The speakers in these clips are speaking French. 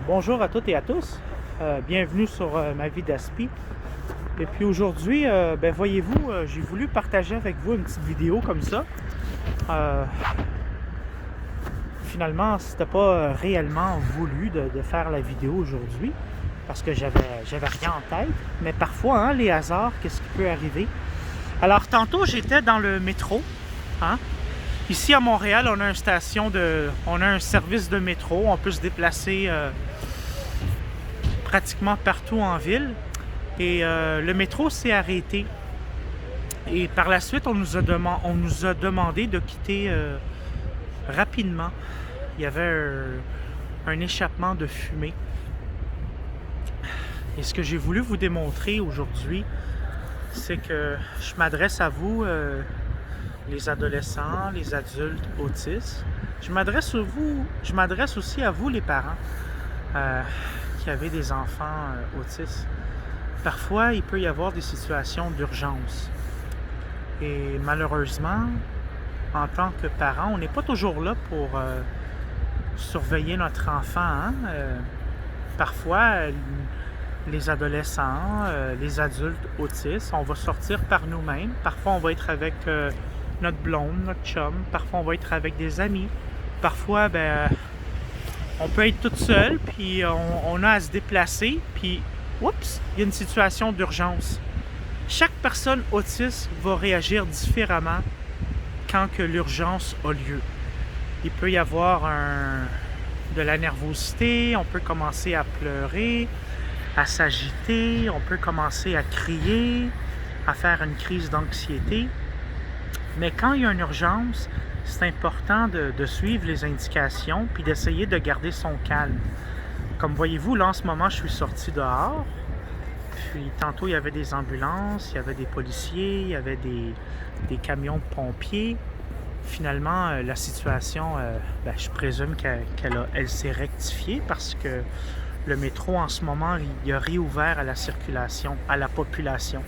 Bonjour à toutes et à tous. Bienvenue sur ma vie d'Aspi. Et puis aujourd'hui, voyez-vous, j'ai voulu partager avec vous une petite vidéo comme ça. Finalement, c'était pas réellement voulu de faire la vidéo aujourd'hui parce que j'avais rien en tête. Mais parfois, hein, les hasards, qu'est-ce qui peut arriver? Alors, tantôt, j'étais dans le métro. Hein? Ici à Montréal, on a un service de métro. On peut se déplacer pratiquement partout en ville. Et le métro s'est arrêté. Et par la suite, on nous a demandé de quitter rapidement. Il y avait un échappement de fumée. Et ce que j'ai voulu vous démontrer aujourd'hui, c'est que je m'adresse à vous, les adolescents, les adultes autistes. Je m'adresse aussi à vous, les parents, qui avez des enfants autistes. Parfois, il peut y avoir des situations d'urgence. Et malheureusement, en tant que parent, on n'est pas toujours là pour surveiller notre enfant. Hein? Parfois, les adolescents, les adultes autistes, on va sortir par nous-mêmes. Parfois, on va être avec notre blonde, notre chum. Parfois, on va être avec des amis. Parfois, on peut être toute seule, puis on a à se déplacer, puis oups, il y a une situation d'urgence. Chaque personne autiste va réagir différemment quand que l'urgence a lieu. Il peut y avoir de la nervosité, on peut commencer à pleurer, à s'agiter, on peut commencer à crier, à faire une crise d'anxiété. Mais quand il y a une urgence, c'est important de suivre les indications puis d'essayer de garder son calme. Comme voyez-vous, là en ce moment, je suis sorti dehors. Puis tantôt, il y avait des ambulances, il y avait des policiers, il y avait des camions de pompiers. Finalement, la situation, je présume qu'elle s'est rectifiée parce que le métro, en ce moment, il a réouvert à la circulation, à la population.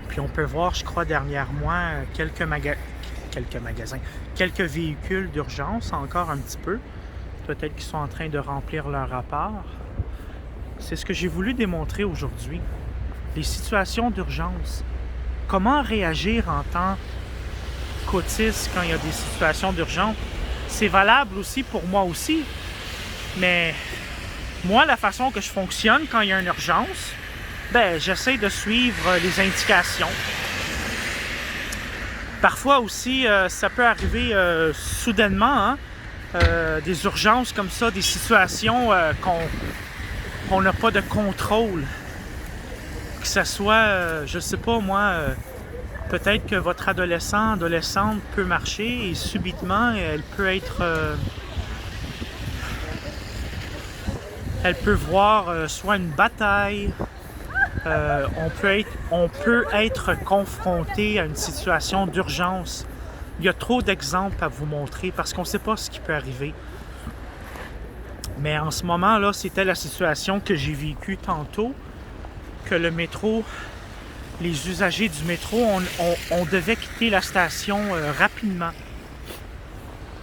Puis on peut voir, je crois, derrière moi, quelques magasins, quelques véhicules d'urgence, encore un petit peu. Peut-être qu'ils sont en train de remplir leur rapport. C'est ce que j'ai voulu démontrer aujourd'hui. Les situations d'urgence. Comment réagir en tant qu'autiste quand il y a des situations d'urgence? C'est valable aussi pour moi aussi. Mais moi, la façon que je fonctionne quand il y a une urgence, j'essaie de suivre les indications. Parfois aussi, ça peut arriver soudainement, hein, des urgences comme ça, des situations qu'on n'a pas de contrôle. Que ce soit, je sais pas moi, peut-être que votre adolescente peut marcher et subitement, elle peut voir soit une bataille, on peut être confronté à une situation d'urgence. Il y a trop d'exemples à vous montrer parce qu'on ne sait pas ce qui peut arriver. Mais en ce moment-là, c'était la situation que j'ai vécue tantôt, que le métro, les usagers du métro, on devait quitter la station rapidement.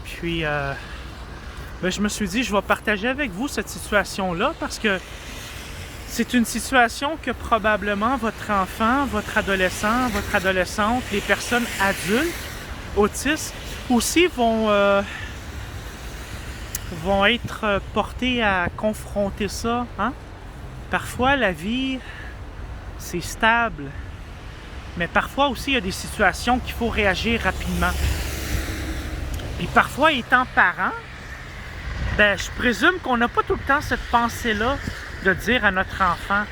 Puis, je me suis dit, je vais partager avec vous cette situation-là parce que c'est une situation que probablement votre enfant, votre adolescent, votre adolescente, les personnes adultes, autistes, aussi vont être portés à confronter ça. Hein? Parfois, la vie, c'est stable. Mais parfois aussi, il y a des situations qu'il faut réagir rapidement. Et parfois, étant parent, je présume qu'on n'a pas tout le temps cette pensée-là de dire à notre enfant,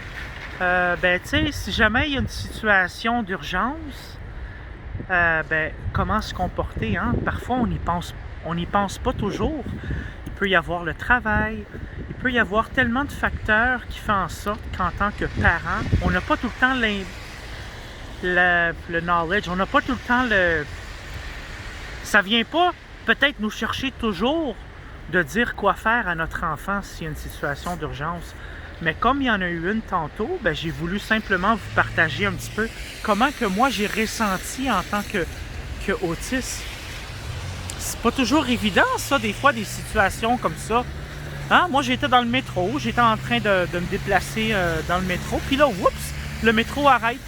tu sais, si jamais il y a une situation d'urgence, comment se comporter, hein? Parfois, on n'y pense pas toujours. Il peut y avoir le travail, il peut y avoir tellement de facteurs qui font en sorte qu'en tant que parent, on n'a pas tout le temps le knowledge, on n'a pas tout le temps ça vient pas peut-être nous chercher toujours de dire quoi faire à notre enfant s'il y a une situation d'urgence. Mais comme il y en a eu une tantôt, j'ai voulu simplement vous partager un petit peu comment que moi j'ai ressenti en tant que autiste. C'est pas toujours évident, ça, des fois, des situations comme ça. Hein? Moi, j'étais dans le métro, j'étais en train de me déplacer dans le métro, puis là, oups, le métro arrête.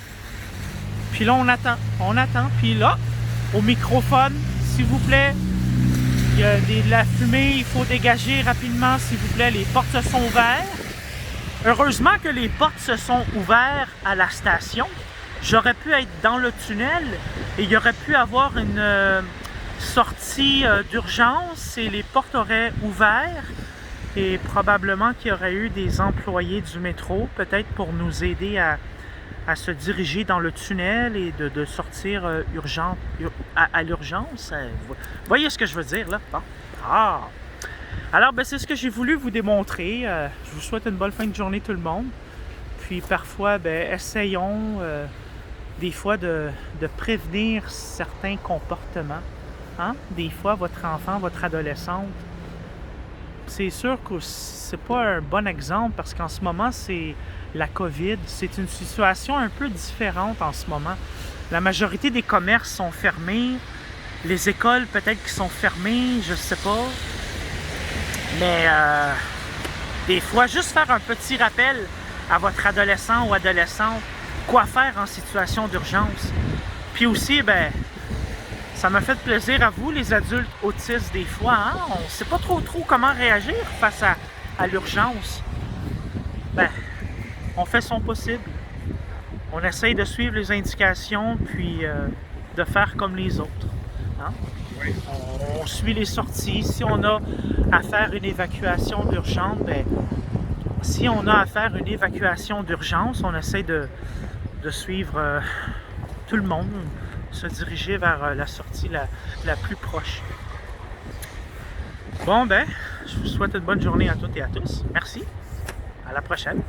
Puis là, on attend, puis là, au microphone, s'il vous plaît, il y a de la fumée, il faut dégager rapidement, s'il vous plaît, les portes se sont ouvertes. Heureusement que les portes se sont ouvertes à la station. J'aurais pu être dans le tunnel et il y aurait pu avoir une sortie d'urgence et les portes auraient ouvert et probablement qu'il y aurait eu des employés du métro, peut-être pour nous aider à se diriger dans le tunnel et de sortir à l'urgence. Vous voyez ce que je veux dire là? Bon. Ah! Alors, ben, c'est ce que j'ai voulu vous démontrer. Je vous souhaite une bonne fin de journée tout le monde. Puis parfois, ben, essayons des fois de prévenir certains comportements. Hein? Des fois, votre enfant, votre adolescente, c'est sûr que c'est pas un bon exemple parce qu'en ce moment, c'est la COVID. C'est une situation un peu différente en ce moment. La majorité des commerces sont fermés. Les écoles, peut-être qui sont fermées, je sais pas. Mais des fois, juste faire un petit rappel à votre adolescent ou adolescente, quoi faire en situation d'urgence. Puis aussi, ben, ça m'a fait plaisir à vous, les adultes autistes, des fois. Hein? On ne sait pas trop comment réagir face à l'urgence. Ben, on fait son possible. On essaye de suivre les indications, puis de faire comme les autres. Hein? On suit les sorties. Si on a à faire une évacuation d'urgence, ben, si on a à faire une évacuation d'urgence, on essaie de suivre tout le monde, se diriger vers la sortie la plus proche. Bon, ben, je vous souhaite une bonne journée à toutes et à tous. Merci. À la prochaine.